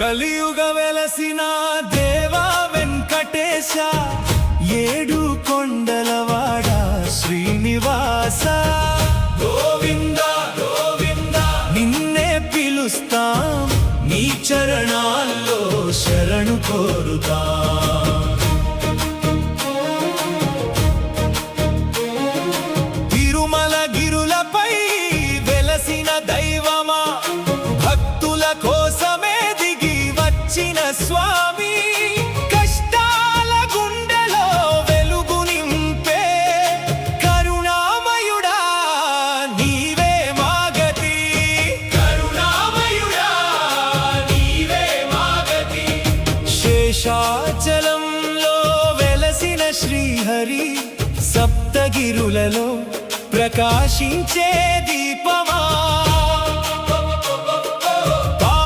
కలియుగ వెలసిన దేవా వెంకటేశ, ఏడు కొండలవాడ శ్రీనివాస, గోవింద గోవింద నిన్నే పిలుస్తాం, నీ చరణాల్లో శరణు కోరుతాం. తిరుమల గిరులపై వెలసిన దైవమా, భక్తుల కోసమే దిగి వచ్చిన స్వామి, కష్టాల గుండెలో వెలుగు నింపే కరుణామయుడా నీవే మాగతి, కరుణామయుడా నీవే మాగతి. శేషాచలంలో వెలసిన శ్రీహరి, సప్తగిరులలో ప్రకాశించే దీపం